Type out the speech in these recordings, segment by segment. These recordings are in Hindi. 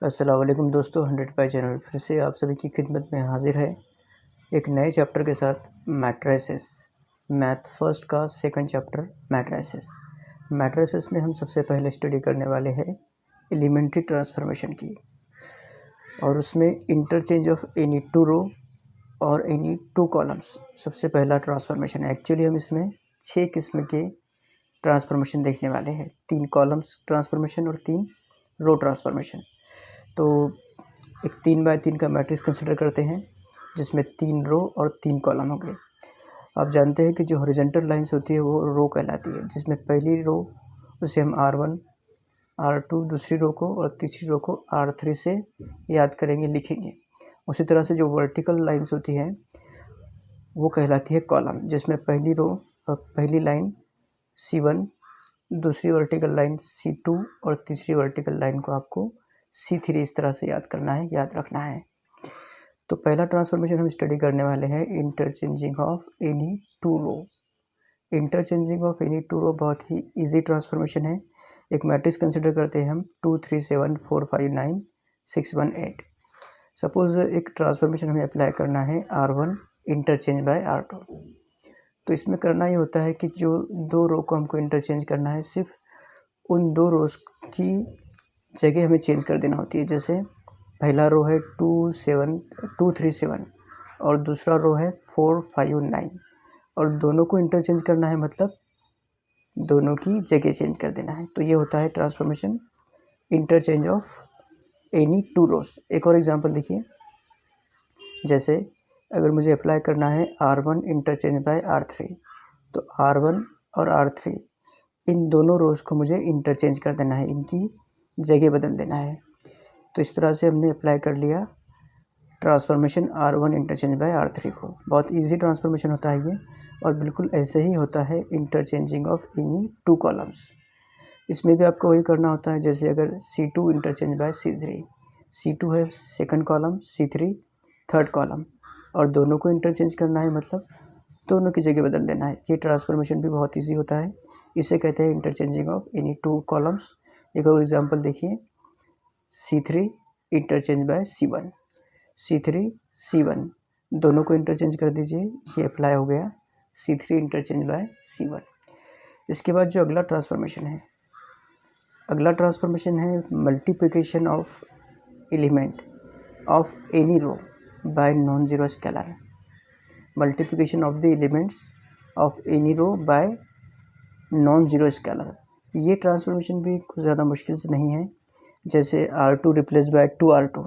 अस्सलाम वालेकुम दोस्तों, 100 बाय चैनल फिर से आप सभी की खिदमत में हाजिर है एक नए चैप्टर के साथ। मैट्रिसेस, मैथ फर्स्ट का सेकंड चैप्टर मैट्रिसेस। मैट्रिसेस में हम सबसे पहले स्टडी करने वाले हैं एलिमेंट्री ट्रांसफॉर्मेशन की, और उसमें इंटरचेंज ऑफ एनी टू रो और एनी टू कॉलम्स सबसे पहला ट्रांसफॉर्मेशन है। एक्चुअली हम इसमें 6 किस्म के ट्रांसफॉर्मेशन देखने वाले हैं, 3 कॉलम्स ट्रांसफॉर्मेशन और 3 रो ट्रांसफॉर्मेशन। तो एक 3 बाय 3 का मैट्रिक्स कंसिडर करते हैं जिसमें 3 रो और 3 कॉलम होंगे। आप जानते हैं कि जो हॉरिजॉन्टल लाइंस होती है वो रो कहलाती है, जिसमें पहली रो उसे हम R1, R2 दूसरी रो को और तीसरी रो को R3 से याद करेंगे, लिखेंगे। उसी तरह से जो वर्टिकल लाइंस होती हैं वो कहलाती है कॉलम, जिसमें पहली रो पहली लाइन C1, दूसरी वर्टिकल लाइन C2 और तीसरी वर्टिकल लाइन को आपको C3 इस तरह से याद करना है, याद रखना है। तो पहला ट्रांसफॉर्मेशन हम स्टडी करने वाले हैं interchanging of any two row. Interchanging of any two row बहुत ही इजी ट्रांसफॉर्मेशन है। एक मैट्रिक्स कंसिडर करते हैं हम 2 3 7 4 5 9 6 1 8। सपोज एक ट्रांसफॉर्मेशन हमें अप्लाई करना है R1 इंटरचेंज बाय R2। तो इसमें करना ये होता है कि जो दो रो को हमको इंटरचेंज करना है, सिर्फ उन दो रोज की जगह हमें चेंज कर देना होती है। जैसे पहला रो है 2 3 7 और दूसरा रो है 4 5 9, और दोनों को इंटरचेंज करना है, मतलब दोनों की जगह चेंज कर देना है। तो ये होता है transformation interchange of any two rows. एक और एग्जांपल देखिए, जैसे अगर मुझे अप्लाई करना है R1 इंटरचेंज बाय R3, तो R1 और R3 इन दोनों रोज को मुझे इंटरचेंज कर देना है, इनकी जगह बदल देना है। तो इस तरह से हमने अप्लाई कर लिया transformation R1 interchange bye R3 को। बहुत इजी ट्रांसफॉर्मेशन होता है ये, और बिल्कुल ऐसे ही होता है interchanging of any two columns. इसमें भी आपको वही करना होता है, जैसे अगर C2 interchange bye C3, C2 है second column, C3 third column, और दोनों को इंटरचेंज करना है, मतलब दोनों की जगह बदल देना है। ये ट्रांसफॉर्मेशन भी बहुत ईजी होता है, इसे कहते हैं interchanging of any two columns. एक और एग्जाम्पल देखिए, C3 interchange bye C1, C3 C1 दोनों को इंटरचेंज कर दीजिए, ये अप्लाई हो गया C3 इंटरचेंज बाय C1। इसके बाद जो अगला ट्रांसफॉर्मेशन है multiplication of element of any row by non zero scalar. Multiplication of the elements of any row by non zero scalar. ये ट्रांसफॉर्मेशन भी कुछ ज़्यादा मुश्किल से नहीं है। जैसे R2 रिप्लेस बाय 2R2,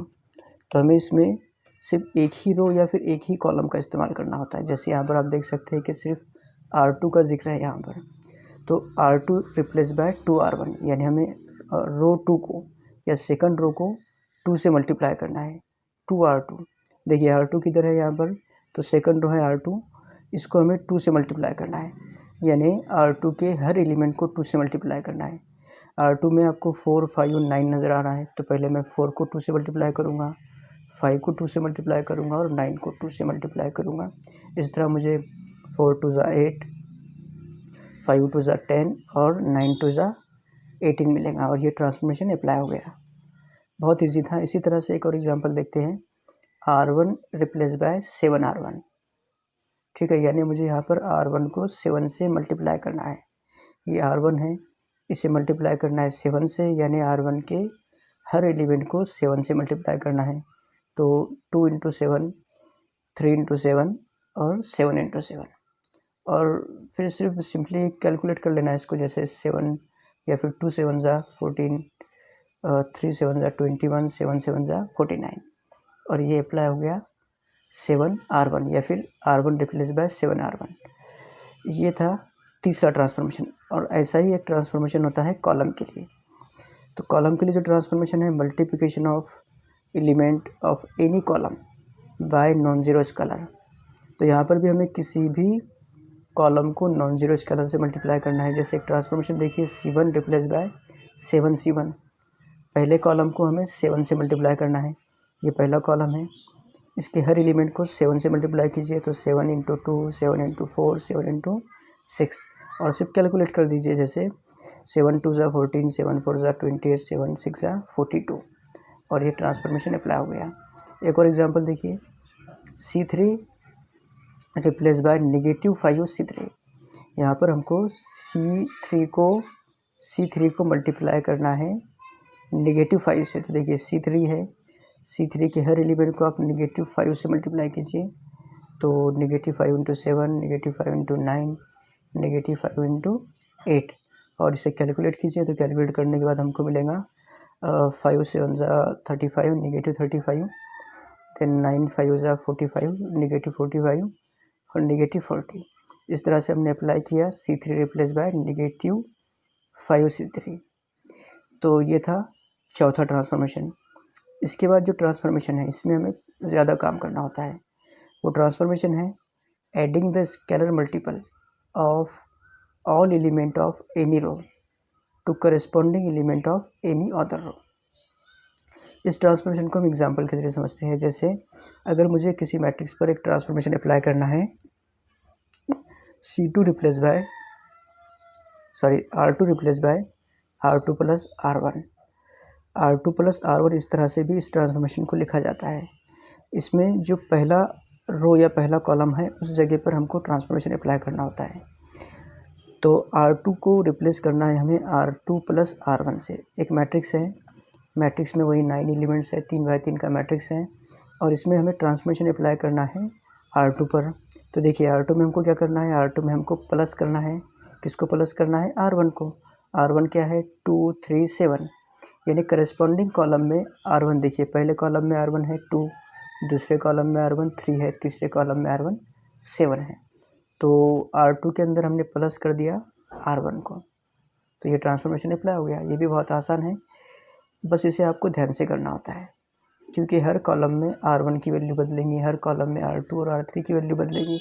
तो हमें इसमें सिर्फ एक ही रो या फिर एक ही कॉलम का इस्तेमाल करना होता है। जैसे यहाँ पर आप देख सकते हैं कि सिर्फ R2 का जिक्र है यहाँ पर, तो R2 रिप्लेस बाय 2R1, यानी हमें रो 2 को या सेकंड रो को 2 से मल्टीप्लाई करना है, 2R2। देखिए R2 किधर है यहाँ पर, तो सेकंड रो है R2, इसको हमें 2 से मल्टीप्लाई करना है, यानी R2 के हर एलिमेंट को 2 से मल्टीप्लाई करना है। R2 में आपको 4 5 और 9 नज़र आ रहा है, तो पहले मैं 4 को 2 से मल्टीप्लाई करूँगा, 5 को 2 से मल्टीप्लाई करूँगा और 9 को 2 से मल्टीप्लाई करूँगा। इस तरह मुझे 4 2 ज़ा 8, 5 2 ज़ा 10 और 9 2 ज़ा 18 मिलेगा, और ये ट्रांसफॉर्मेशन अप्लाई हो गया। बहुत ईजी था। इसी तरह से एक और एग्जांपल देखते हैं, R1 रिप्लेस बाय 7R1। ठीक है, यानी मुझे यहाँ पर R1 को 7 से मल्टीप्लाई करना है। ये R1 है, इसे मल्टीप्लाई करना है 7 से, यानी R1 के हर एलिमेंट को 7 से मल्टीप्लाई करना है। तो 2 इंटू 7, 3 इंटू 7 और 7 इंटू 7, और फिर सिर्फ सिंपली कैलकुलेट कर लेना है इसको, जैसे 7 या फिर 2 7 ज़ा 14, 3 7 ज़ा 21, 7 7 ज़ा 49, और ये अप्लाई हो गया 7R1 या फिर R1 रिप्लेस बाय 7R1। ये था तीसरा ट्रांसफॉर्मेशन। और ऐसा ही एक ट्रांसफॉर्मेशन होता है कॉलम के लिए। तो कॉलम के लिए जो ट्रांसफॉर्मेशन है multiplication of element of any column by non zero scalar. तो यहाँ पर भी हमें किसी भी कॉलम को नॉन जीरो स्केलर से मल्टीप्लाई करना है। जैसे एक ट्रांसफॉर्मेशन देखिए, C1 रिप्लेस बाय 7C1। पहले कॉलम को हमें 7 से मल्टीप्लाई करना है, ये पहला कॉलम है, इसके हर एलिमेंट को 7 से मल्टीप्लाई कीजिए, तो 7 इंटू 2, 7 इंटू 4, 7 इंटू 6, और सिर्फ कैलकुलेट कर दीजिए। जैसे 7 2 ज़ा 14, 7 4 ज़ा 28, 7 6 ज़ा 42, और ये ट्रांसफॉर्मेशन अप्लाई हो गया। एक और एग्जांपल देखिए, C3 रिप्लेस बाय -5 C3। यहाँ पर हमको C3 को मल्टीप्लाई करना है -5 से। तो देखिए C3 है, C3 के हर एलिमेंट को आप -5 से मल्टीप्लाई कीजिए, तो -5 इंटू 7, -5 इंटू 9, -5 इंटू 8, और इसे कैलकुलेट कीजिए। तो कैलकुलेट करने के बाद हमको मिलेगा 5 7 35, -35, देन 9 5 45, -45 और -40। इस तरह से हमने अप्लाई किया C3 रिप्लेस बाय -5 C3। तो ये था चौथा ट्रांसफॉर्मेशन। इसके बाद जो ट्रांसफॉर्मेशन है इसमें हमें ज़्यादा काम करना होता है। वो ट्रांसफॉर्मेशन है adding the scalar multiple of all element of any row to corresponding element of any other row. इस ट्रांसफॉर्मेशन को हम एग्जांपल के जरिए समझते हैं। जैसे अगर मुझे किसी मैट्रिक्स पर एक ट्रांसफॉर्मेशन अप्लाई करना है, R2 replace by R2 plus R1। R2 plus R1 इस तरह से भी इस ट्रांसफॉर्मेशन को लिखा जाता है। इसमें जो पहला रो या पहला कॉलम है उस जगह पर हमको ट्रांसफॉर्मेशन अप्लाई करना होता है। तो R2 को रिप्लेस करना है हमें R2 प्लस R1 से। एक मैट्रिक्स है, मैट्रिक्स में वही 9 एलिमेंट्स है, 3x3 का मैट्रिक्स है, और इसमें हमें ट्रांसफॉर्मेशन अप्लाई करना है R2 पर। तो देखिए R2 में हमको क्या करना है, R2 में हमको प्लस करना है, किसको प्लस करना है, R1 को। R1 क्या है, 2 3 7, यानी करस्पॉन्डिंग कॉलम में R1 देखिए, पहले कॉलम में R1 है 2, दूसरे कॉलम में R1 3 है, तीसरे कॉलम में R1 7 है। तो R2 के अंदर हमने प्लस कर दिया R1 को, तो ये ट्रांसफॉर्मेशन अप्लाई हो गया। ये भी बहुत आसान है, बस इसे आपको ध्यान से करना होता है, क्योंकि हर कॉलम में R1 की वैल्यू बदलेंगी, हर कॉलम में R2 और R3 की वैल्यू बदलेगी।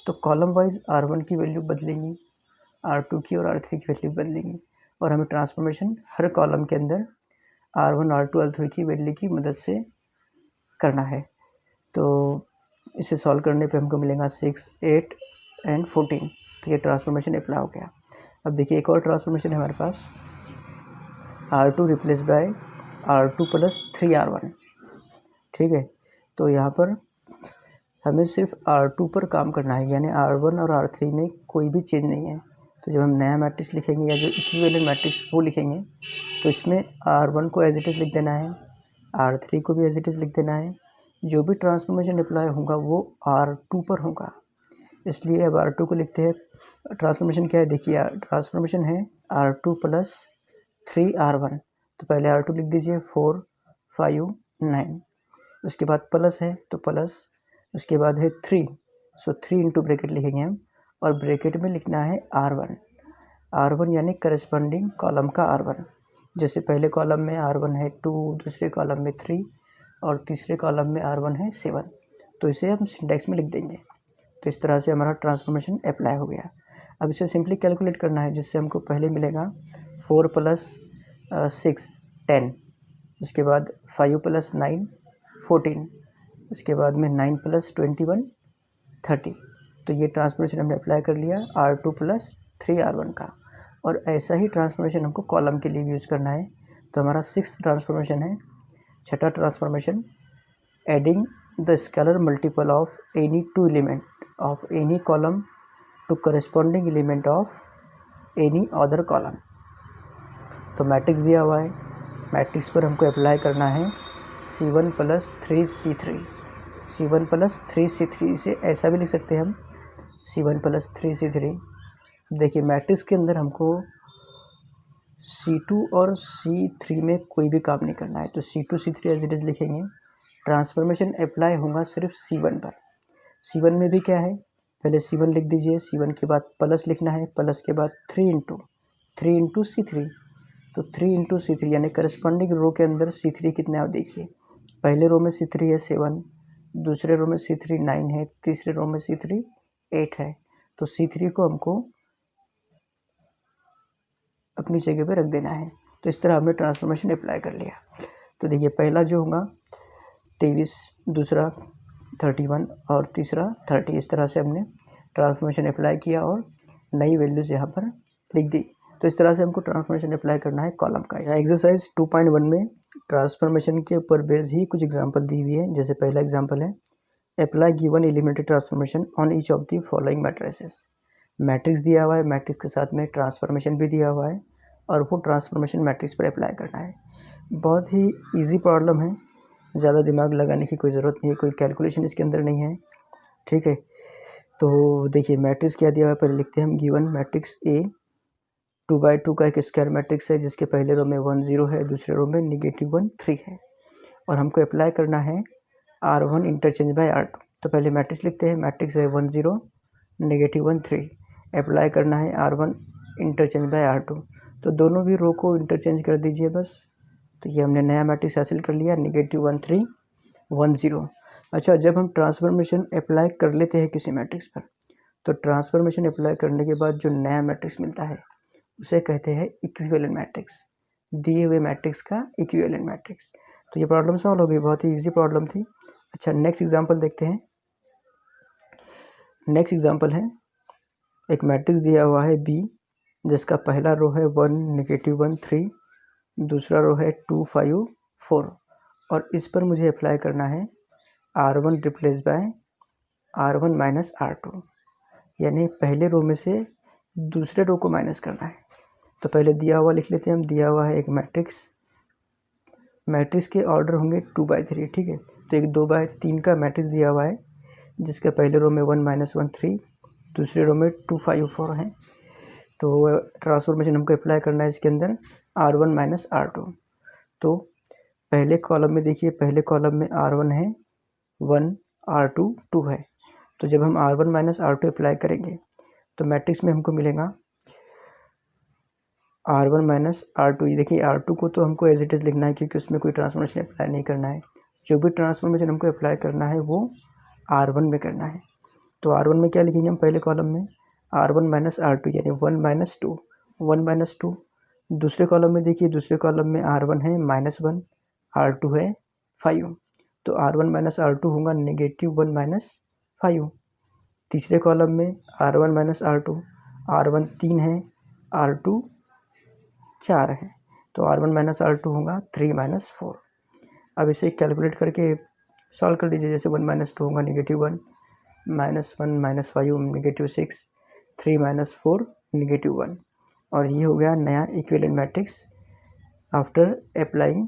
तो कॉलम वाइज R1 की वैल्यू बदलेंगी, R2 की और R3 की वैल्यू बदलेंगी, और हमें ट्रांसफॉर्मेशन हर कॉलम के अंदर R1 R2 R3 की वैल्यू की मदद से करना है। तो इसे सॉल्व करने पे हमको मिलेगा 6 8 एंड 14। तो ये ट्रांसफॉर्मेशन अप्लाई हो गया। अब देखिए एक और ट्रांसफॉर्मेशन है हमारे पास, R2 replace by R2 plus 3R1। ठीक है, तो यहाँ पर हमें सिर्फ R2 पर काम करना है, यानी R1 और R3 में कोई भी चेंज नहीं है। तो जब हम नया मैट्रिक्स लिखेंगे या जो इक्विवेलेंट मैट्रिक्स वो लिखेंगे, तो इसमें R1 को एज इट इज़ लिख देना है, R3 को भी एज इट इज़ लिख देना है। जो भी ट्रांसफॉर्मेशन अप्लाई होगा वो R2 पर होगा, इसलिए अब R2 को लिखते हैं। ट्रांसफॉर्मेशन क्या है, देखिए ट्रांसफॉर्मेशन है R2 प्लस 3R1। तो पहले R2 लिख दीजिए 4 5 9, उसके बाद प्लस है तो प्लस, उसके बाद है 3, सो 3 इंटू ब्रैकेट लिखेंगे हम, और ब्रैकेट में लिखना है R1 यानी करस्पॉन्डिंग कॉलम का R1। जैसे पहले कॉलम में R1 है 2, दूसरे कॉलम में 3 और तीसरे कॉलम में R1 है 7, तो इसे हम सिंटेक्स में लिख देंगे। तो इस तरह से हमारा ट्रांसफॉर्मेशन अप्लाई हो गया। अब इसे सिंपली कैलकुलेट करना है, जिससे हमको पहले मिलेगा 4 प्लस 6 10, उसके बाद 5 प्लस 9 14, उसके बाद में 9 प्लस 21 30। तो ये ट्रांसफॉर्मेशन हमने अप्लाई कर लिया R2 प्लस 3R1 का, और ऐसा ही ट्रांसफॉर्मेशन हमको कॉलम के लिए यूज़ करना है। तो हमारा 6th ट्रांसफॉर्मेशन है, छठा transformation, adding the scalar multiple of any 2 element of any column to corresponding element of any other column. तो मैट्रिक्स दिया हुआ है, मैट्रिक्स पर हमको अप्लाई करना है C1 plus 3C3। C1 plus 3C3 से ऐसा भी लिख सकते हैं हम, C1 प्लस 3C3। देखिए मैट्रिक्स के अंदर हमको C2 और C3 में कोई भी काम नहीं करना है, तो C2 C3 as it is लिखेंगे। ट्रांसफॉर्मेशन अप्लाई होगा सिर्फ C1 पर। C1 में भी क्या है, पहले C1 लिख दीजिए, C1 के बाद प्लस लिखना है, प्लस के बाद 3 इंटू C3। तो 3 इंटू C3 यानी करस्पॉन्डिंग रो के अंदर C3 कितना है देखिए, पहले रो में C3 है 7, दूसरे रो में C3 9 है, तीसरे रो में C3 8 है। तो C3 को हमको अपनी जगह पे रख देना है। तो इस तरह हमने ट्रांसफॉर्मेशन अप्लाई कर लिया। तो देखिए पहला जो होगा 23, दूसरा 31 और तीसरा 30। इस तरह से हमने ट्रांसफॉर्मेशन अप्लाई किया और नई वैल्यूज़ यहाँ पर लिख दी। तो इस तरह से हमको ट्रांसफॉर्मेशन अप्लाई करना है कॉलम का। या एक्सरसाइज 2.1 में ट्रांसफॉर्मेशन के ऊपर बेस ही कुछ एग्जांपल दी हुई है। जैसे पहला एग्जांपल है, apply given elementary transformation on each of the following matrices. Matrix दिया हुआ है, मैट्रिक्स के साथ में ट्रांसफॉर्मेशन भी दिया हुआ है और वो ट्रांसफॉर्मेशन मैट्रिक्स पर अप्लाई करना है। बहुत ही ईजी प्रॉब्लम है, ज़्यादा दिमाग लगाने की कोई ज़रूरत नहीं है, कोई कैलकुलेशन इसके अंदर नहीं है। ठीक है, तो देखिए मैट्रिक्स क्या दिया हुआ है, पहले लिखते हैं हम। गिवन मैट्रिक्स ए 2/2 का एक स्क्वायर मैट्रिक्स है जिसके पहले रो में 1 0 है, दूसरे रो में -1 3 है और हमको अप्लाई करना है R1 इंटरचेंज बाय R2। तो पहले मैट्रिक्स लिखते हैं। मैट्रिक्स है 1 0 -1 3, अप्लाई करना है R1 इंटरचेंज बाय R2। तो दोनों भी रो को इंटरचेंज कर दीजिए बस। तो ये हमने नया मैट्रिक्स हासिल कर लिया, -1 3 1 0। अच्छा, जब हम ट्रांसफॉर्मेशन अप्लाई कर लेते हैं किसी मैट्रिक्स पर, तो ट्रांसफॉर्मेशन अप्लाई करने के बाद जो नया मैट्रिक्स मिलता है उसे कहते हैं इक्विवेलेंट मैट्रिक्स, दिए हुए मैट्रिक्स का इक्विवेलेंट मैट्रिक्स। तो ये प्रॉब्लम सॉल्व हो गई, बहुत ही इजी प्रॉब्लम थी। अच्छा, नेक्स्ट एग्जांपल देखते हैं। नेक्स्ट एग्जांपल है, एक मैट्रिक्स दिया हुआ है बी जिसका पहला रो है 1 -1 3, दूसरा रो है 2 5 4 और इस पर मुझे अप्लाई करना है R1 replace by R1 minus R2, यानी पहले रो में से दूसरे रो को माइनस करना है। तो पहले दिया हुआ लिख लेते हैं हम। दिया हुआ है एक मैट्रिक्स, मैट्रिक्स के ऑर्डर होंगे 2/3। ठीक है, तो एक 2/3 का मैट्रिक्स दिया हुआ है जिसके पहले रो में 1 -1 3, दूसरे रो में 2 5 4 है। तो ट्रांसफॉर्मेशन हमको अप्लाई करना है इसके अंदर R1 माइनस R2। तो पहले कॉलम में देखिए, पहले कॉलम में R1 है 1, R2 2 है। तो जब हम R1 माइनस R2 अप्लाई करेंगे तो मैट्रिक्स में हमको मिलेगा R1 माइनस R2। ये देखिए R2 को तो हमको एज इट इज़ लिखना है क्योंकि उसमें कोई ट्रांसफॉर्मेशन अप्लाई नहीं करना है। जो भी ट्रांसफॉर्मेशन हमको अप्लाई करना है वो R1 में करना है। तो R1 में क्या लिखेंगे हम पहले कॉलम में, R1 माइनस R2 यानी 1 - 2, 1 - 2। दूसरे कॉलम में देखिए, दूसरे कॉलम में R1 है -1, R2 है 5। तो R1 माइनस R2 होगा -1 - 5। तीसरे कॉलम में R1 माइनस R2, R1 3 है, R2 4 है। तो R1 माइनस R2 होगा 3 - 4। अब इसे कैलकुलेट करके सॉल्व कर लीजिए। जैसे 1 - 2 होगा -1, -1 - 5 -6, 3 - 4 -1 और ये हो गया नया equivalent matrix after applying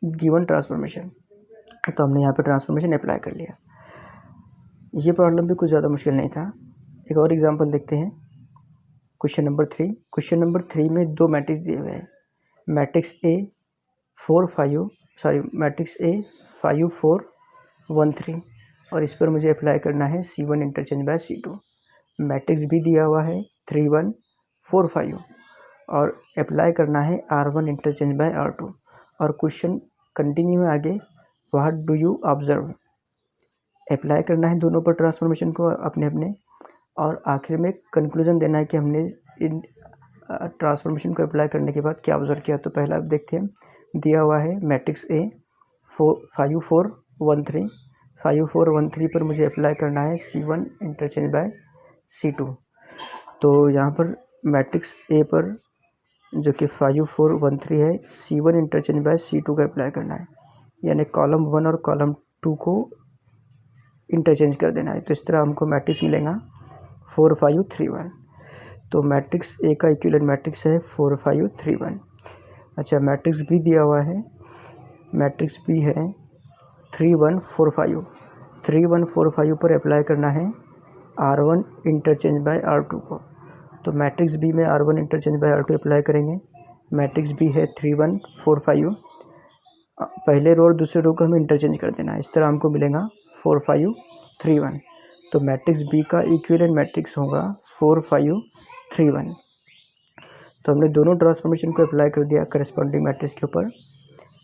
given transformation. तो हमने यहाँ पे ट्रांसफॉर्मेशन अप्लाई कर लिया। ये प्रॉब्लम भी कुछ ज़्यादा मुश्किल नहीं था। एक और एग्जांपल देखते हैं, क्वेश्चन नंबर 3। क्वेश्चन नंबर 3 में दो मैट्रिक्स दिए हुए हैं। मैट्रिक्स ए 5 4 1 3 और इस पर मुझे अप्लाई करना है C1 interchange bye C2। Matrix भी दिया हुआ है 3 1 4 5 और अप्लाई करना है R1 इंटरचेंज बाय R2। और क्वेश्चन कंटिन्यू है आगे, what do you observe. Apply करना है दोनों पर ट्रांसफॉर्मेशन को अपने अपने और आखिर में कंक्लूजन देना है कि हमने इन ट्रांसफॉर्मेशन को अप्लाई करने के बाद क्या ऑब्जर्व किया। तो पहला देखते हैं, दिया हुआ है मैट्रिक्स ए 5 4 1 3, 5 4 1 3 पर मुझे अप्लाई करना है C1 इंटरचेंज बाय C2। तो यहाँ पर मैट्रिक्स ए पर जो कि 5 4 1 3 है, C1 इंटरचेंज बाय C2 का अप्लाई करना है, यानी कॉलम 1 और कॉलम 2 को इंटरचेंज कर देना है। तो इस तरह हमको मैट्रिक्स मिलेगा 4 5 3 1। तो मैट्रिक्स ए का इक्विवेलेंट मैट्रिक्स है 4 5 3 1। अच्छा, मैट्रिक्स बी दिया हुआ है। मैट्रिक्स बी है 3 1 4 5। 3 1 4 5 पर अप्लाई करना है R1 इंटरचेंज बाय R2 को। तो मैट्रिक्स बी में R1 interchange by R2 apply करेंगे। मैट्रिक्स बी है 3 1 4 5। पहले रो और दूसरे रो को हमें इंटरचेंज कर देना है। इस तरह हमको मिलेगा 4 5 3 1। तो मैट्रिक्स बी का इक्विवेलेंट मैट्रिक्स होगा 4 5 3 1। तो हमने दोनों ट्रांसफॉर्मेशन को अप्लाई कर दिया करस्पॉन्डिंग मैट्रिक्स के ऊपर।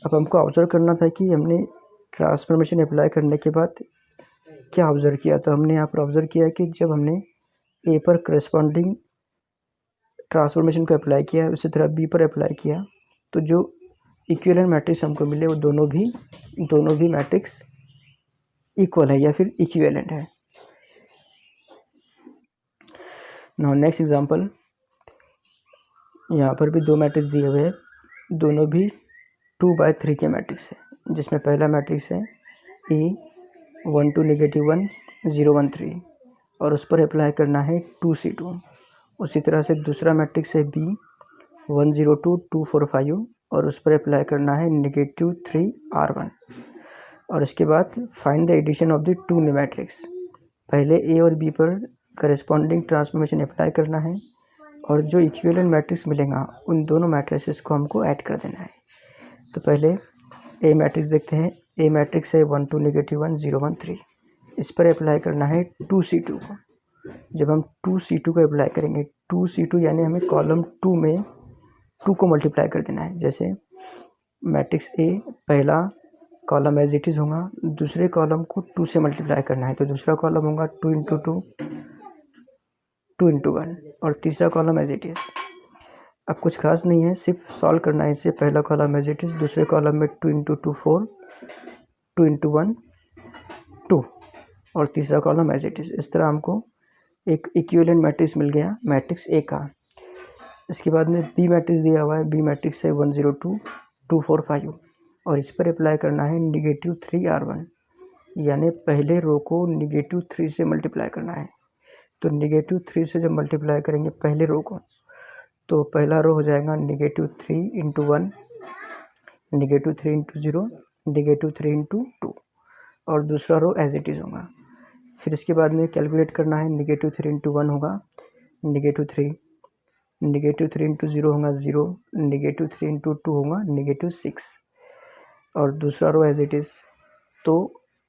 अब हमको ऑब्जर्व करना था कि हमने ट्रांसफॉर्मेशन अप्लाई करने के बाद क्या ऑब्जर्व किया। तो हमने यहाँ पर ऑब्जर्व किया कि जब हमने ए पर करस्पॉन्डिंग ट्रांसफॉर्मेशन को अप्लाई किया, उसी तरह बी पर अप्लाई किया, तो जो इक्विवेलेंट मैट्रिक्स हमको मिले वो दोनों भी मैट्रिक्स इक्वल है या फिर इक्विवेलेंट है। नाउ नेक्स्ट एग्जांपल, यहाँ पर भी दो मैट्रिक्स दिए हुए हैं, दोनों भी 2/3 के मैट्रिक्स है, जिसमें पहला मैट्रिक्स है A 1 2 -1 0 1 3 और उस पर अप्लाई करना है 2C2। उसी तरह से दूसरा मैट्रिक्स है B 1 0 2 2 4 5 और उस पर अप्लाई करना है -3 R1। और इसके बाद find the addition of the two new matrix. पहले ए और बी पर करस्पॉन्डिंग ट्रांसफॉर्मेशन अप्लाई करना है और जो इक्विवेलेंट मैट्रिक्स मिलेगा उन दोनों मैट्रिसेस को हमको ऐड कर देना है। तो पहले ए मैट्रिक्स देखते हैं। ए मैट्रिक्स है 1 2 -1 0 1 3। इस पर अप्लाई करना है 2C2 को। जब हम 2C2 को अप्लाई करेंगे, 2C2 यानी हमें कॉलम 2 में 2 को मल्टीप्लाई कर देना है। जैसे मैट्रिक्स ए पहला कॉलम एज इट इज़ होगा, दूसरे कॉलम को 2 से मल्टीप्लाई करना है, तो दूसरा कॉलम होगा 2 × 2 2 × 1 और तीसरा कॉलम एज इट इज़। अब कुछ खास नहीं है, सिर्फ सॉल्व करना है इसे। पहला कॉलम एज इट इज़, दूसरे कॉलम में 2 × 2 4 2 × 1 2 और तीसरा कॉलम एज इट इज़। इस तरह हमको एक इक्विवेलेंट मैट्रिक्स मिल गया मैट्रिक्स ए का। इसके बाद में बी मैट्रिक्स दिया हुआ है। बी मैट्रिक्स है 1 0 2 2 4 5 और इस पर अप्लाई करना है -3 R1, यानी पहले रो को -3 से मल्टीप्लाई करना है। तो -3 से जब मल्टीप्लाई करेंगे पहले रो को, तो पहला रो हो जाएगा -3 × 1 -3 × 0 -3 × 2 और दूसरा रो एज इट इज़ होगा। फिर इसके बाद में कैलकुलेट करना है। -3 × 1 होगा -3, -3 × 0 होगा 0, -3 × 2 होगा -6 और दूसरा रो एज इट इज़। तो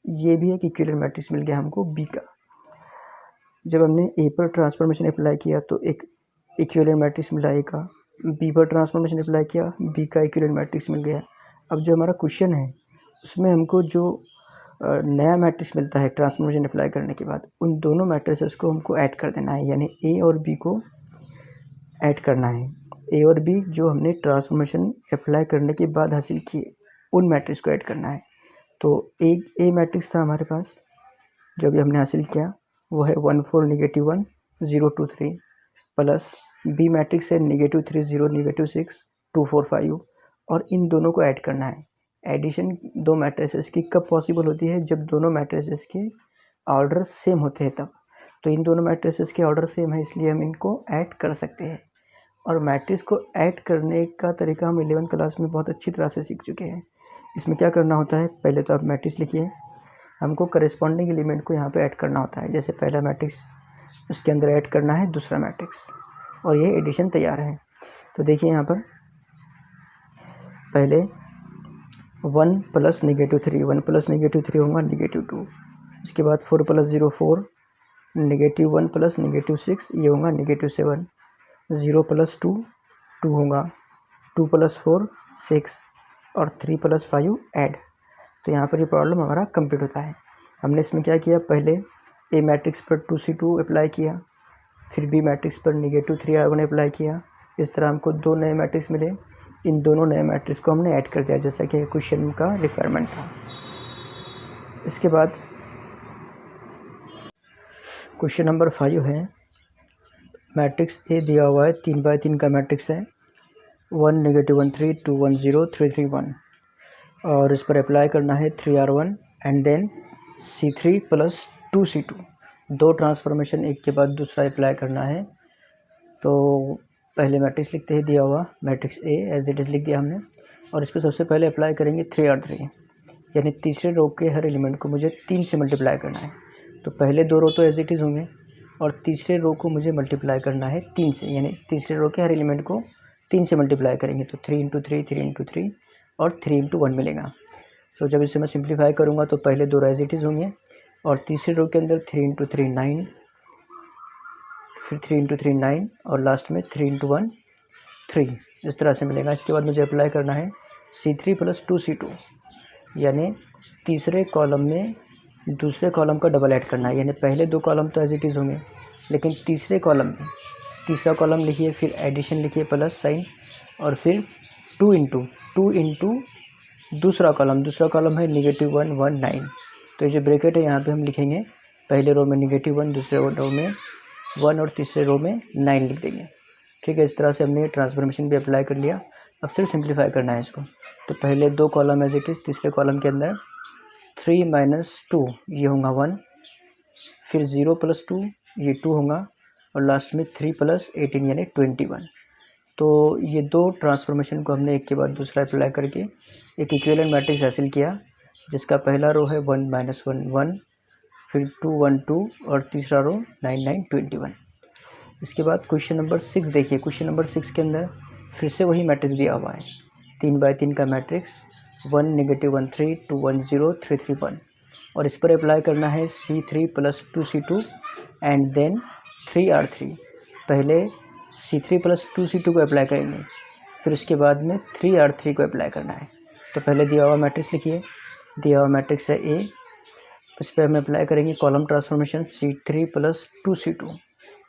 ये भी एक इक्विवेलेंट मैट्रिक्स मिल गया हमको बी का। जब हमने ए पर ट्रांसफॉर्मेशन अप्लाई किया तो एक इक्विवेलेंट मैट्रिक्स मिला ए का, बी पर ट्रांसफॉर्मेशन अप्लाई किया बी का इक्विवेलेंट मैट्रिक्स मिल गया। अब जो हमारा क्वेश्चन है उसमें हमको जो नया मैट्रिक्स मिलता है ट्रांसफॉर्मेशन अप्लाई करने के बाद, उन दोनों मैट्रिसेस को हमको ऐड कर देना है, यानी ए और बी को ऐड करना है। ए और बी जो हमने ट्रांसफॉर्मेशन अप्लाई करने के बाद हासिल किए उन मैट्रिक्स को ऐड करना है। तो एक ए मैट्रिक्स था हमारे पास जो भी हमने हासिल किया, वो है 1 4 -1 0 2 3 प्लस बी मैट्रिक्स है -3 0 -6 2 4 5 और इन दोनों को ऐड करना है। एडिशन दो मैट्रिसेस की कब पॉसिबल होती है? जब दोनों मैट्रिसेस के ऑर्डर सेम होते हैं तब। तो इन दोनों मैट्रिसेस के ऑर्डर सेम है, इसलिए हम इनको ऐड कर सकते हैं। और मैट्रिक्स को ऐड करने का तरीका हम 11th क्लास में बहुत अच्छी तरह से सीख चुके हैं। इसमें क्या करना होता है, पहले तो आप मैट्रिक्स लिखिए, हमको करस्पॉन्डिंग एलिमेंट को यहाँ पे ऐड करना होता है। जैसे पहला मैट्रिक्स, उसके अंदर ऐड करना है दूसरा मैट्रिक्स और ये एडिशन तैयार है। तो देखिए यहाँ पर पहले 1 + -3 1 + -3 होगा -2। इसके बाद 4 + 0 4 -1 + -6 ये होगा -7। 0 + 2 2 होगा, 2 + 4 6 और 3 + 5 ऐड। तो यहाँ पर ये प्रॉब्लम हमारा कंप्लीट होता है। हमने इसमें क्या किया, पहले ए मैट्रिक्स पर 2C2 अप्लाई किया, फिर बी मैट्रिक्स पर -3 R1 अप्लाई किया। इस तरह हमको दो नए मैट्रिक्स मिले। इन दोनों नए मैट्रिक्स को हमने ऐड कर दिया जैसा कि क्वेश्चन का रिक्वायरमेंट था। इसके बाद क्वेश्चन नंबर 5 है, मैट्रिक्स ए दिया हुआ है 3/3 का मैट्रिक्स है, 1 -1 3 2 1 0 3 3 1 और इस पर अप्लाई करना है 3 R1 and then C3 + 2C2। दो ट्रांसफॉर्मेशन एक के बाद दूसरा अप्लाई करना है। तो पहले मैट्रिक्स लिखते हैं, दिया हुआ matrix A as it is लिख दिया हमने और इस पर सबसे पहले अप्लाई करेंगे 3 R3, यानी तीसरे रो के हर एलिमेंट को मुझे 3 से मल्टीप्लाई करना है। तो पहले दो रो तो एज इट इज़ होंगे और तीसरे रो को मुझे मल्टीप्लाई करना है 3 से, यानी तीसरे रो के हर एलिमेंट को 3 से मल्टीप्लाई करेंगे तो 3 × 3 3 × 3 और 3 × 1 मिलेगा। तो जब इसे मैं सिंप्लीफाई करूँगा तो पहले दो रो एज इट इज़ होंगे और तीसरे रो के अंदर 3 × 3 9, फिर 3 × 3 9 और लास्ट में 3 × 1 3, इस तरह से मिलेगा। इसके बाद मुझे अप्लाई करना है C3 + 2C2, यानी तीसरे कॉलम में दूसरे कॉलम का डबल ऐड करना है। यानी पहले दो कॉलम तो एज इट इज़ होंगे, लेकिन तीसरे कॉलम में तीसरा कॉलम लिखिए, फिर एडिशन लिखिए प्लस साइन और फिर 2 × दूसरा कॉलम है -1 1 9। तो ये जो ब्रैकेट है यहाँ पे हम लिखेंगे, पहले रो में -1, दूसरे रो में 1 और तीसरे रो में 9 लिख देंगे। ठीक है, इस तरह से हमने ट्रांसफॉर्मेशन भी अप्लाई कर लिया। अब सिर्फ सिंप्लीफाई करना है इसको। तो पहले 2 कॉलम एज इट इज़, तीसरे कॉलम के अंदर 3 - 2 ये होगा 1, फिर 0 + 2 ये 2 होगा, और लास्ट में 3 + 18 यानी 21। तो ये 2 ट्रांसफॉर्मेशन को हमने एक के बाद दूसरा अप्लाई करके एक इक्विवेलेंट मैट्रिक्स हासिल किया, जिसका पहला रो है 1 - 1 1, फिर 2 1 2, और तीसरा रो 9 9 21। इसके बाद क्वेश्चन नंबर 6 देखिए। क्वेश्चन नंबर 6 के अंदर फिर से वही मैट्रिक्स दिया हुआ है, 3 बाई 3 का मैट्रिक्स, 1 -1 3 2 1 0 3 3 1, और इस पर अप्लाई करना है C3 + 2C2 and then 3R3। पहले C3 + 2C2 को अप्लाई करेंगे, फिर उसके बाद में 3R3 को अप्लाई करना है। तो पहले दिया हुआ मैट्रिक्स लिखिए। दिया हुआ मैट्रिक्स है A, इस पर हम अप्लाई करेंगे कॉलम ट्रांसफॉर्मेशन C3 + 2C2,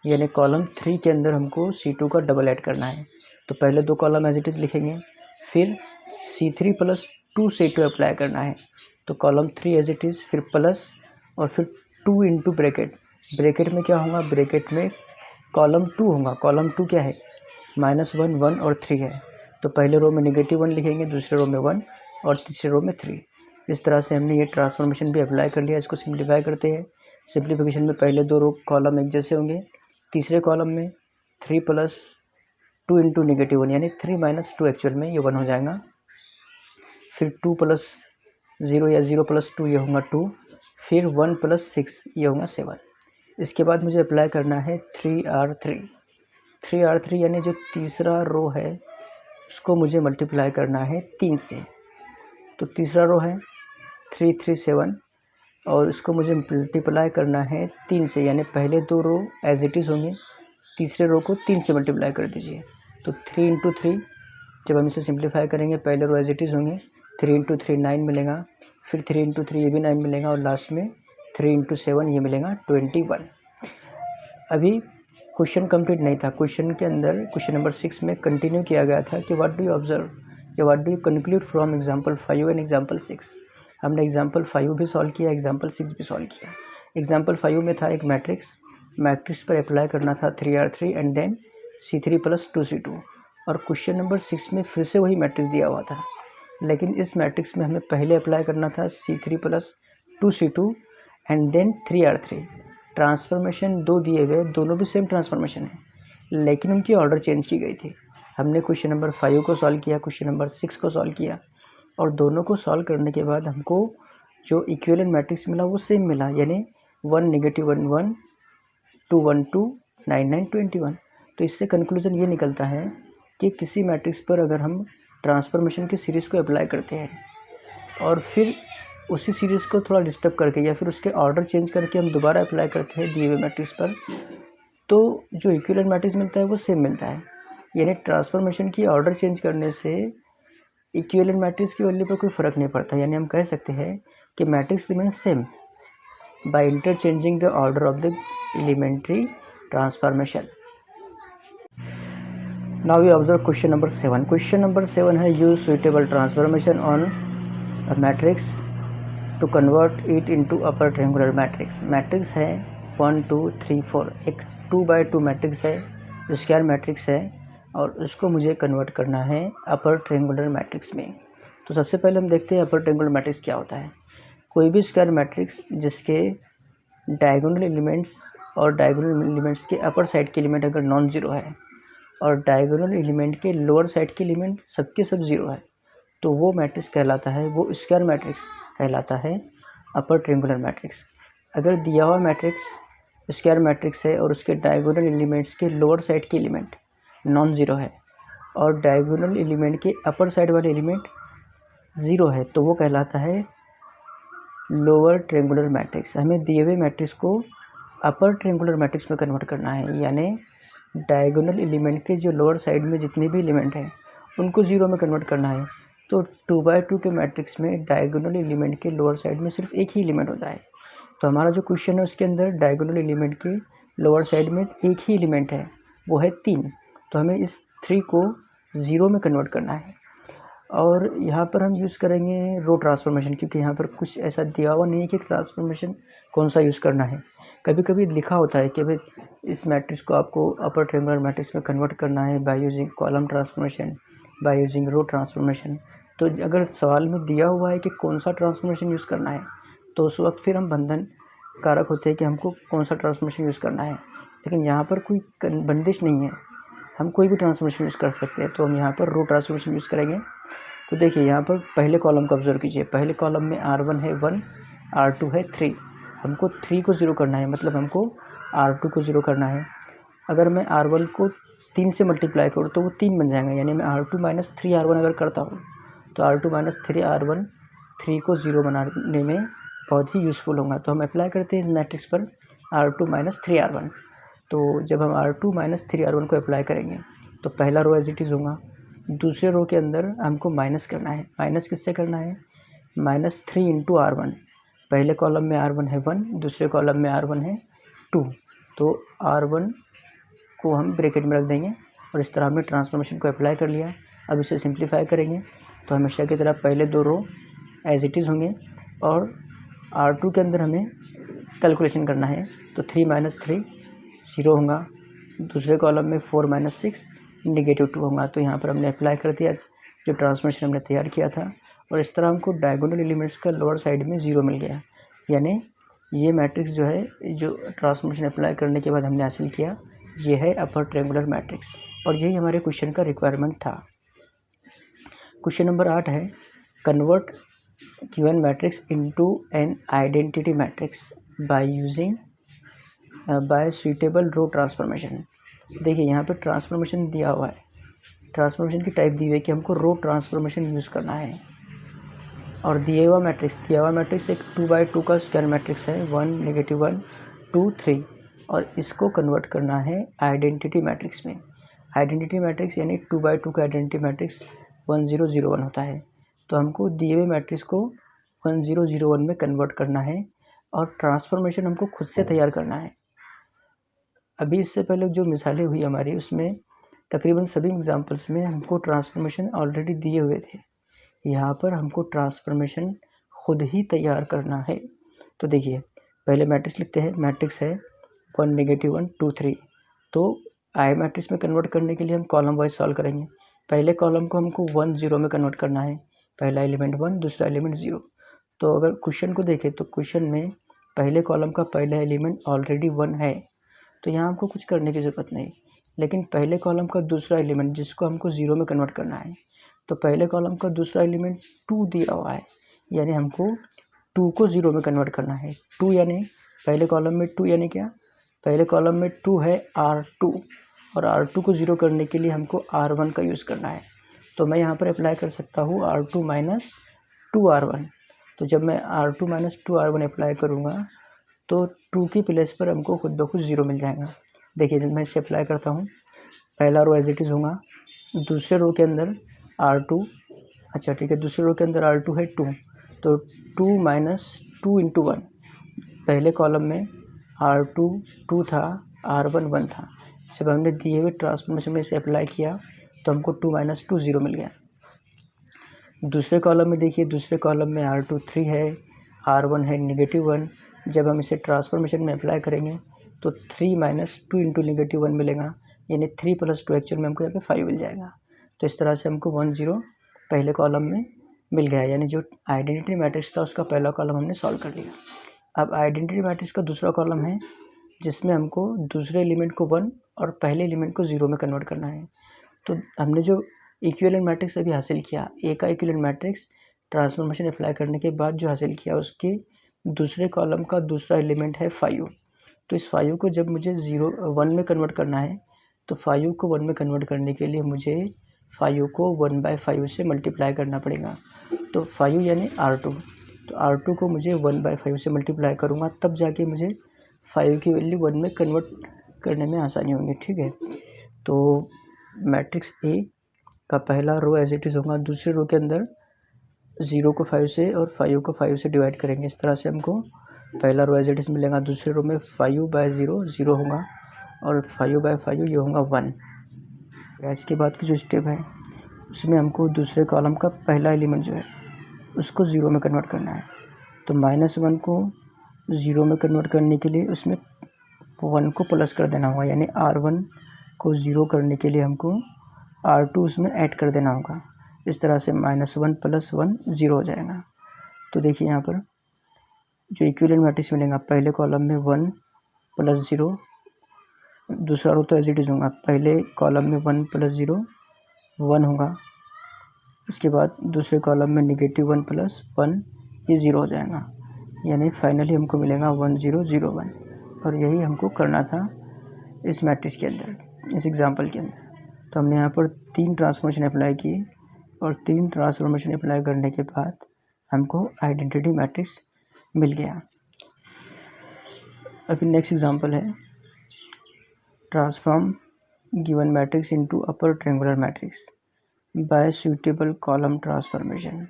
यानी कॉलम 3 के अंदर हमको C2 का डबल ऐड करना है। तो पहले 2 कॉलम एज इट इज़ लिखेंगे, फिर C3 + 2C2 अप्लाई करना है। तो कॉलम 3 एज इट इज़, फिर प्लस, और फिर 2 इंटू ब्रैकेट। ब्रैकेट में क्या होगा, ब्रैकेट में कॉलम 2 होगा। कॉलम 2 क्या है, -1 1 और 3 है। तो पहले रो में -1 लिखेंगे, दूसरे रो में 1 और तीसरे रो में 3। इस तरह से हमने ये ट्रांसफॉर्मेशन भी अप्लाई कर लिया। इसको सिंप्लीफाई करते हैं। सिंप्लीफिकेशन में पहले 2 रो कॉलम एक जैसे होंगे, तीसरे कॉलम में 3 + 2 इंटू -1 यानी 3 - 2 एक्चुअल में ये 1 हो जाएगा, फिर 2 + 0 या 0 + 2 ये होगा 2, फिर 1 + 6 ये होगा 7। इसके बाद मुझे अप्लाई करना है 3R3। 3R3 यानी जो तीसरा रो है उसको मुझे मल्टीप्लाई करना है 3 से। तो तीसरा रो है 3 3 7, और इसको मुझे मल्टीप्लाई करना है 3 से, यानी पहले 2 रो एज इट इज़ होंगे, तीसरे रो को 3 से मल्टीप्लाई कर दीजिए। तो 3 इंटू 3, जब हम इसे सिंप्लीफाई करेंगे पहले रो एज इट इज़ होंगे, 3 इंटू 3 9 मिलेगा, फिर 3 इंटू 3 ये भी 9 मिलेगा, और लास्ट में 3 इंटू 7 ये मिलेगा 21। अभी क्वेश्चन कंप्लीट नहीं था। क्वेश्चन के अंदर क्वेश्चन नंबर 6 में कंटिन्यू किया गया था कि व्हाट डू यू ऑब्जर्व या what do you conclude from example 5 and example 6। हमने एग्जाम्पल 5 भी सॉल्व किया, एग्जाम्पल 6 भी सॉल्व किया। एग्जाम्पल 5 में था एक मैट्रिक्स पर अप्लाई करना था 3R3 and then C3 + 2C2, और क्वेश्चन नंबर 6 में फिर से वही मैट्रिक्स दिया हुआ था, लेकिन इस मैट्रिक्स में हमें पहले अप्लाई करना था C3 + 2C2 and then 3R3। Transformation 2 दिए गए, दोनों भी सेम ट्रांसफॉर्मेशन है, लेकिन उनकी ऑर्डर चेंज की गई थी। हमने क्वेश्चन नंबर 5 को सॉल्व किया, क्वेश्चन नंबर 6 को सॉल्व किया, और दोनों को सॉल्व करने के बाद हमको जो इक्विवेलेंट मैट्रिक्स मिला वो सेम मिला, यानी 1 -1 1 2 1 2 9 9 21। तो इससे कंक्लूजन ये निकलता है कि किसी मैट्रिक्स पर अगर हम ट्रांसफॉर्मेशन की सीरीज़ को अप्लाई करते हैं और फिर उसी सीरीज़ को थोड़ा डिस्टर्ब करके या फिर उसके ऑर्डर चेंज करके हम दोबारा अप्लाई करते हैं दिए हुए मैट्रिक्स पर, तो जो इक्विवेलेंट मैट्रिक्स मिलता है वो सेम मिलता है। यानी ट्रांसफॉर्मेशन की ऑर्डर चेंज करने से इक्विवेलेंट मैट्रिक्स की वैल्यू पर कोई फ़र्क नहीं पड़ता, यानी हम कह सकते हैं कि matrix remains same by interchanging the order of the elementary transformation. Now we observe question number 7। Question number 7 है use suitable transformation on a matrix to convert it into upper triangular matrix. Matrix है 1 2 3 4, एक 2x2 मैट्रिक्स है, स्क्वायर मैट्रिक्स है, और उसको मुझे कन्वर्ट करना है अपर ट्रायंगुलर मैट्रिक्स में। तो सबसे पहले हम देखते हैं अपर ट्रायंगुलर मैट्रिक्स क्या होता है। कोई भी स्क्वायर मैट्रिक्स जिसके डायगोनल एलिमेंट्स और डायगोनल एलिमेंट्स के अपर साइड के एलिमेंट अगर नॉन ज़ीरो है और डायगोनल एलिमेंट के लोअर साइड के एलिमेंट सबके सब ज़ीरो है, तो वो मैट्रिक्स कहलाता है, वो स्क्वायर मैट्रिक्स कहलाता है अपर ट्रायंगुलर मैट्रिक्स। अगर दिया हुआ मैट्रिक्स स्क्वायर मैट्रिक्स है और उसके डायगोनल एलिमेंट्स के लोअर साइड के एलिमेंट नॉन ज़ीरो है और डायगोनल एलिमेंट के अपर साइड वाले एलिमेंट ज़ीरो है, तो वो कहलाता है लोअर ट्रायंगुलर मैट्रिक्स। हमें दिए हुए मैट्रिक्स को अपर ट्रायंगुलर मैट्रिक्स में कन्वर्ट करना है, यानी डायगोनल एलिमेंट के जो लोअर साइड में जितने भी एलिमेंट हैं उनको ज़ीरो में कन्वर्ट करना है। तो 2x2 के मैट्रिक्स में डायगोनल एलिमेंट के लोअर साइड में सिर्फ एक ही एलिमेंट होता है। तो हमारा जो क्वेश्चन है उसके अंदर डायगोनल एलिमेंट के लोअर साइड में एक ही एलिमेंट है, वो है 3। तो हमें इस 3 को ज़ीरो में कन्वर्ट करना है, और यहाँ पर हम यूज़ करेंगे रो ट्रांसफॉर्मेशन, क्योंकि यहाँ पर कुछ ऐसा दिया हुआ नहीं है कि ट्रांसफॉर्मेशन कौन सा यूज़ करना है। कभी कभी लिखा होता है कि भाई इस मैट्रिक्स को आपको अपर ट्रायंगुलर मैट्रिक्स में कन्वर्ट करना है by using column transformation by using row transformation. तो अगर सवाल में दिया हुआ है कि कौन सा ट्रांसफॉर्मेशन यूज़ करना है, तो उस वक्त फिर हम बंधन कारक होते हैं कि हमको कौन सा ट्रांसफॉर्मेशन यूज़ करना है। लेकिन यहाँ पर कोई बंदिश नहीं है, हम कोई भी ट्रांसफॉर्मेशन यूज़ कर सकते हैं। तो हम यहाँ पर रो ट्रांसफॉर्मेशन यूज़ करेंगे। तो देखिए यहाँ पर पहले कॉलम को ऑब्जर्व कीजिए। पहले कॉलम में R1 है 1, R2 है 3। हमको 3 को 0 करना है, मतलब हमको R2 को 0 करना है। अगर मैं R1 को 3 से मल्टीप्लाई करूँ तो वो 3 बन जाएगा, यानी मैं R2 माइनस 3R1 अगर करता हूँ तो R2 माइनस 3R1 3 को 0 बनाने में बहुत ही यूज़फुल होगा। तो हम अप्लाई करते हैं मैट्रिक्स पर R2 माइनस 3R1। तो जब हम R2 माइनस 3R1 को अप्लाई करेंगे तो पहला रो एज इट इज़ होगा। दूसरे रो के अंदर हमको माइनस करना है। माइनस किससे करना है? Minus 3 into R1। पहले कॉलम में R1 है 1, दूसरे कॉलम में R1 है 2। तो R1 को हम ब्रैकेट में रख देंगे और इस तरह हमने ट्रांसफॉर्मेशन को अप्लाई कर लिया। अब इसे सिंप्लीफाई करेंगे तो हमेशा की तरह पहले दो रो एज इट इज़ होंगे और R2 के अंदर हमें कैलकुलेशन करना है। तो 3 माइनस 3 0 होगा। दूसरे कॉलम में 4 माइनस 6 नेगेटिव 2 होगा। तो यहाँ पर हमने अप्लाई कर दिया जो ट्रांसफॉर्मेशन हमने तैयार किया था, और इस तरह हमको डायगोनल एलिमेंट्स का लोअर साइड में 0 मिल गया। यानी ये मैट्रिक्स जो है, जो ट्रांसफॉर्मेशन अप्लाई करने के बाद हमने हासिल किया, ये है अपर ट्रायंगुलर मैट्रिक्स, और यही हमारे क्वेश्चन का रिक्वायरमेंट था। क्वेश्चन नंबर 8 है, convert given matrix into an identity matrix by using by suitable row transformation. देखिए यहाँ पे ट्रांसफॉर्मेशन दिया हुआ है, ट्रांसफॉर्मेशन की टाइप दी हुई है कि हमको रो ट्रांसफॉर्मेशन यूज़ करना है। और दिया हुआ मैट्रिक्स एक 2x2 का स्क्वायर मैट्रिक्स है, 1 -1 2 3, और इसको कन्वर्ट करना है आइडेंटिटी मैट्रिक्स में। आइडेंटिटी मैट्रिक्स यानी 2x2 का आइडेंटिटी मैट्रिक्स 1 0 0 1 होता है। तो हमको दिए हुए मैट्रिक्स को 1 0 0 1 में कन्वर्ट करना है और ट्रांसफॉर्मेशन हमको खुद से तैयार करना है। अभी इससे पहले जो मिसालें हुई हमारी, उसमें तकरीबन सभी एग्जाम्पल्स में हमको ट्रांसफॉर्मेशन ऑलरेडी दिए हुए थे। यहाँ पर हमको ट्रांसफॉर्मेशन खुद ही तैयार करना है। तो देखिए पहले मैट्रिक्स लिखते हैं। मैट्रिक्स है 1 -1 2 3। तो आई मैट्रिक्स में कन्वर्ट करने के लिए हम कॉलम वाइज सॉल्व करेंगे। पहले कॉलम को हमको 1 0 में कन्वर्ट करना है। पहला एलिमेंट 1, दूसरा एलिमेंट 0। तो अगर क्वेश्चन को देखें तो क्वेश्चन में पहले कॉलम का पहला एलिमेंट ऑलरेडी 1 है, तो यहाँ हमको कुछ करने की ज़रूरत नहीं। लेकिन पहले कॉलम का दूसरा एलिमेंट जिसको हमको 0 में कन्वर्ट करना है, तो पहले कॉलम का दूसरा एलिमेंट 2 दिया हुआ है, यानी हमको 2 को 0 में कन्वर्ट करना है। 2 यानी पहले कॉलम में 2 यानी क्या? पहले कॉलम में 2 है R2, और R2 को 0 करने के लिए हमको R1 का यूज़ करना है। तो मैं यहाँ पर अप्लाई कर सकता हूँ R2 माइनस 2R1। तो जब मैं R2 माइनस 2R1 अप्लाई करूँगा तो 2 की प्लेस पर हमको खुद ब खुद 0 मिल जाएगा। देखिए जब मैं इसे अप्लाई करता हूँ, पहला रो एज इट इज़ होगा। दूसरे रो के अंदर R2, अच्छा ठीक है, दूसरे रो के अंदर R2 है 2, तो 2 माइनस 2 इंटू 1। पहले कॉलम में R2 2 था, R1 1 था। जब हमने दिए हुए ट्रांसफॉर्मेशन में इसे अप्लाई किया तो हमको 2 माइनस 2 0 मिल गया। दूसरे कॉलम में देखिए, दूसरे कॉलम में R2 3 है, R1 है -1। जब हम इसे ट्रांसफॉर्मेशन में अप्लाई करेंगे तो 3 माइनस 2 इंटू -1 मिलेगा, यानी 3 + 2 एक्चुअल में हमको यहाँ पे 5 मिल जाएगा। तो इस तरह से हमको 1 0 पहले कॉलम में मिल गया, यानी जो आइडेंटिटी मैट्रिक्स था उसका पहला कॉलम हमने सॉल्व कर लिया। अब आइडेंटिटी मैट्रिक्स का दूसरा कॉलम है जिसमें हमको दूसरे एलिमेंट को 1 और पहले एलिमेंट को 0 में कन्वर्ट करना है। तो हमने जो इक्विवेलेंट मैट्रिक्स अभी हासिल किया, ए का इक्विवेलेंट मैट्रिक्स ट्रांसफॉर्मेशन अप्लाई करने के बाद जो हासिल किया, उसके दूसरे कॉलम का दूसरा एलिमेंट है 5। तो इस 5 को जब मुझे 1 में कन्वर्ट करना है, तो 5 को 1 में कन्वर्ट करने के लिए मुझे 5 को 1/5 से मल्टीप्लाई करना पड़ेगा। तो 5 यानी R2, तो R2 को मुझे 1/5 से मल्टीप्लाई करूँगा, तब जाके मुझे 5 की वैल्यू 1 में कन्वर्ट करने में आसानी होगी। ठीक है, तो मैट्रिक्स ए का पहला रो एज इट इज़ होगा। दूसरे रो के अंदर 0 को 5 से और 5 को 5 से डिवाइड करेंगे। इस तरह से हमको पहला रो एज इट इज़ मिलेगा। दूसरे रो में 5/0 0 होगा और 5/5 ये होगा 1। इसके बाद की जो स्टेप है उसमें हमको दूसरे कॉलम का पहला एलिमेंट जो है उसको 0 में कन्वर्ट करना है। तो -1 को 0 में कन्वर्ट करने के लिए उसमें 1 को प्लस कर देना होगा, यानी R1 को 0 करने के लिए हमको R2 उसमें ऐड कर देना होगा। इस तरह से -1 + 1 0 हो जाएगा। तो देखिए यहाँ पर जो इक्विवेलेंट मैट्रिक्स मिलेगा, पहले कॉलम में 1 + 0, दूसरा रो तो एज इट इज होगा, पहले कॉलम में 1 + 0 1 होगा, उसके बाद दूसरे कॉलम में -1 + 1 ये 0 हो जाएगा, यानी फाइनली हमको मिलेगा 1 0 0 1। और यही हमको करना था इस मैट्रिक्स के अंदर, इस एग्जांपल के अंदर। तो हमने यहाँ पर 3 ट्रांसफॉर्मेशन अप्लाई की और 3 ट्रांसफॉर्मेशन अप्लाई करने के बाद हमको आइडेंटिटी मैट्रिक्स मिल गया। अभी नेक्स्ट एग्जांपल है, transform given matrix into upper triangular matrix bye suitable column transformation.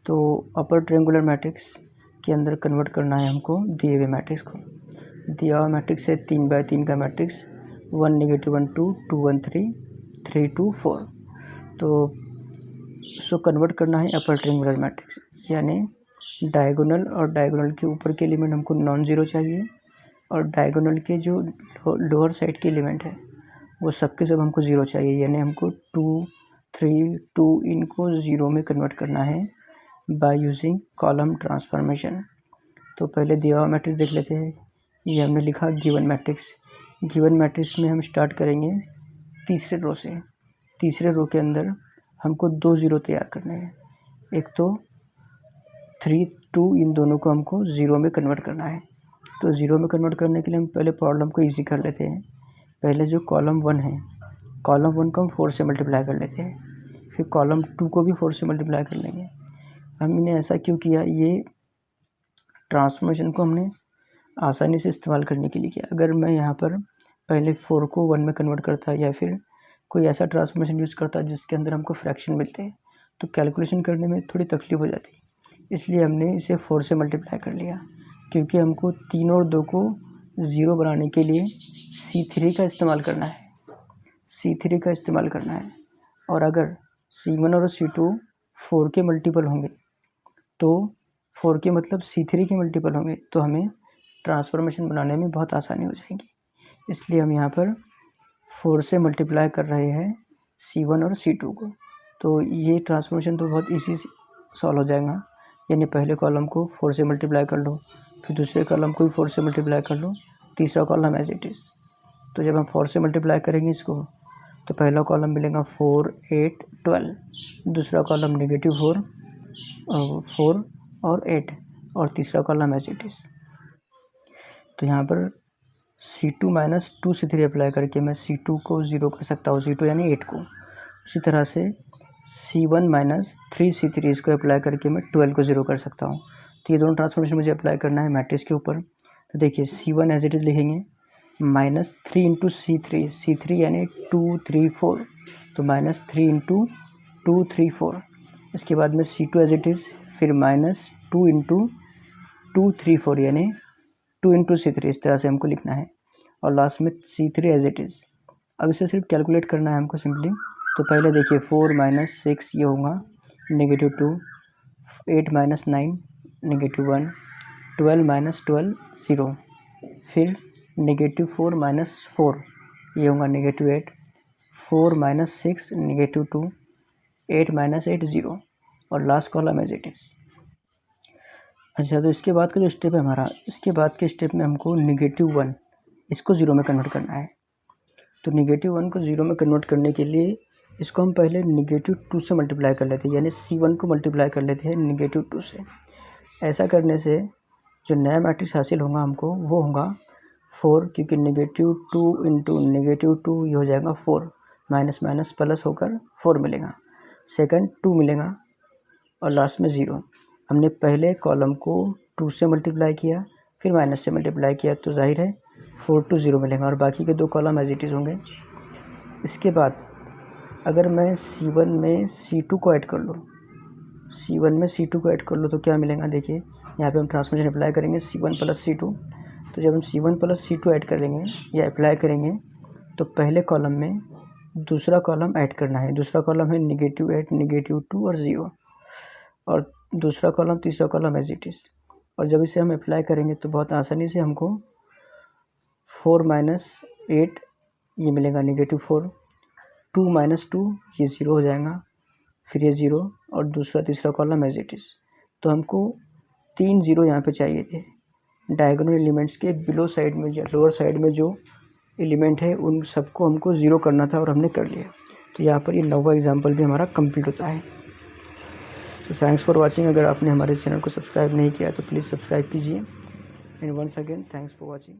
तो अपर ट्रायंगुलर मैट्रिक्स के अंदर कन्वर्ट करना है हमको दिए हुए मैट्रिक्स को। दिया हुआ मैट्रिक्स है 3x3 का मैट्रिक्स, 1 -1 2 2 1 3 3 2 4। तो उसको कन्वर्ट करना है अपर ट्रायंगुलर मैट्रिक्स, यानी डायगोनल और डायगोनल के ऊपर के एलिमेंट हमको नॉन ज़ीरो चाहिए और डायगोनल के जो लोअर साइड के एलिमेंट है वो सबके सब हमको ज़ीरो चाहिए, यानी हमको 2 3 2 इनको ज़ीरो में कन्वर्ट करना है बाय यूजिंग कॉलम ट्रांसफॉर्मेशन। तो पहले दिया हुआ मैट्रिक्स देख लेते हैं। ये हमने लिखा गिवन मैट्रिक्स। गिवन मैट्रिक्स में हम स्टार्ट करेंगे तीसरे रो से। तीसरे रो के अंदर हमको 2 ज़ीरो तैयार करने हैं, एक तो 3 2, इन दोनों को हमको ज़ीरो में कन्वर्ट करना है। तो ज़ीरो में कन्वर्ट करने के लिए हम पहले प्रॉब्लम को ईजी कर लेते हैं। पहले जो कॉलम 1 है, कॉलम 1 को हम 4 से मल्टीप्लाई कर लेते हैं, फिर कॉलम 2 को भी 4 से मल्टीप्लाई कर लेंगे। हमने ऐसा क्यों किया, ये ट्रांसफॉर्मेशन को हमने आसानी से इस्तेमाल करने के लिए किया। अगर मैं यहाँ पर पहले 4 को 1 में कन्वर्ट करता या फिर कोई ऐसा ट्रांसफॉर्मेशन यूज़ करता जिसके अंदर हमको फ्रैक्शन मिलते हैं तो कैलकुलेशन करने में थोड़ी तकलीफ हो जाती, इसलिए हमने इसे 4 से मल्टीप्लाई कर लिया। क्योंकि हमको 3 और 2 को ज़ीरो बनाने के लिए C3 का इस्तेमाल करना है, C3 का इस्तेमाल करना है। और अगर C1 और C2 4 के मल्टीपल होंगे तो 4 के मतलब C3 के मल्टीपल होंगे तो हमें ट्रांसफॉर्मेशन बनाने में बहुत आसानी हो जाएगी। इसलिए हम यहाँ पर 4 से मल्टीप्लाई कर रहे हैं C1 और C2 को। तो ये ट्रांसफॉर्मेशन तो बहुत इजी सॉल्व हो जाएगा, यानी पहले कॉलम को 4 से मल्टीप्लाई कर लो, फिर दूसरे कॉलम को भी 4 से मल्टीप्लाई कर लो, तीसरा कॉलम एज इट इज़। तो जब हम 4 से मल्टीप्लाई करेंगे इसको तो पहला कॉलम मिलेगा 4 8 12, दूसरा कॉलम -4 4 और 8 और तीसरा कॉलम एज इट इज़। तो यहाँ पर C2 - 2 C3 अप्लाई करके मैं C2 को 0 कर सकता हूँ, C2 यानी 8 को। उसी तरह से C1 - 3 C3 इसको अप्लाई करके मैं 12 को 0 कर सकता हूँ। तो ये दोनों ट्रांसफॉर्मेशन मुझे अप्लाई करना है मैट्रिक्स के ऊपर। तो देखिए C1 एज इट इज़ लिखेंगे, -3 × C3, C3 यानी 2 3 4, तो -3 × 2 3 4। इसके बाद में C2 एज इट इज़, फिर -2 × 2 3 4 यानी 2 × C3, इस तरह से हमको लिखना है। और लास्ट में C3 एज इट इज़। अब इसे सिर्फ कैलकुलेट करना है हमको सिंपली। तो पहले देखिए 4 - 6 ये होगा -2, 8 - 9 -1, 12 - 12 0, फिर -4 - 4 ये होगा -8, 4 - 6 -2, 8 - 8 0 और last column as it is. अच्छा, तो इसके बाद का जो स्टेप है हमारा, इसके बाद के स्टेप में हमको -1 इसको 0 में कन्वर्ट करना है। तो -1 को 0 में कन्वर्ट करने के लिए इसको हम पहले -2 से मल्टीप्लाई कर लेते हैं, यानी C1 को मल्टीप्लाई कर लेते हैं -2 से। ऐसा करने से जो नया मैट्रिक्स हासिल होगा हमको वो होगा 4, क्योंकि -2 × -2 ये हो जाएगा 4, माइनस माइनस प्लस होकर 4 मिलेगा, सेकंड 2 मिलेगा और लास्ट में 0। हमने पहले कॉलम को 2 से मल्टीप्लाई किया, फिर माइनस से मल्टीप्लाई किया, तो जाहिर है 4 2 0 मिलेगा और बाकी के 2 कॉलम एज इट इज़ होंगे। इसके बाद अगर मैं C1 में C2 को ऐड कर लूँ, C1 में C2 को ऐड कर लो तो क्या मिलेगा, देखिए यहाँ पे हम ट्रांसफॉर्मेशन अप्लाई करेंगे C1 + C2। तो जब हम C1 + C2 ऐड कर लेंगे या अप्लाई करेंगे तो पहले कॉलम में दूसरा कॉलम ऐड करना है। दूसरा कॉलम है -8 -2 और 0, और दूसरा कॉलम तीसरा कॉलम एज इट इज़। और जब इसे हम अप्लाई करेंगे तो बहुत आसानी से हमको 4 - 8 ये मिलेगा -4, 2 माइनस 2 ये 0 हो जाएगा, फिर ये 0 और दूसरा तीसरा कॉलम एज इट इज़। तो हमको 3 0 यहाँ पे चाहिए थे। डायगोनल एलिमेंट्स के बिलो साइड में जो लोअर साइड में जो एलिमेंट है उन सबको हमको 0 करना था और हमने कर लिया। तो यहाँ पर ये 9वां एग्जाम्पल भी हमारा कंप्लीट होता है। तो थैंक्स फॉर वॉचिंग। अगर आपने हमारे चैनल को सब्सक्राइब नहीं किया तो प्लीज़ सब्सक्राइब कीजिए। And once again thanks for watching.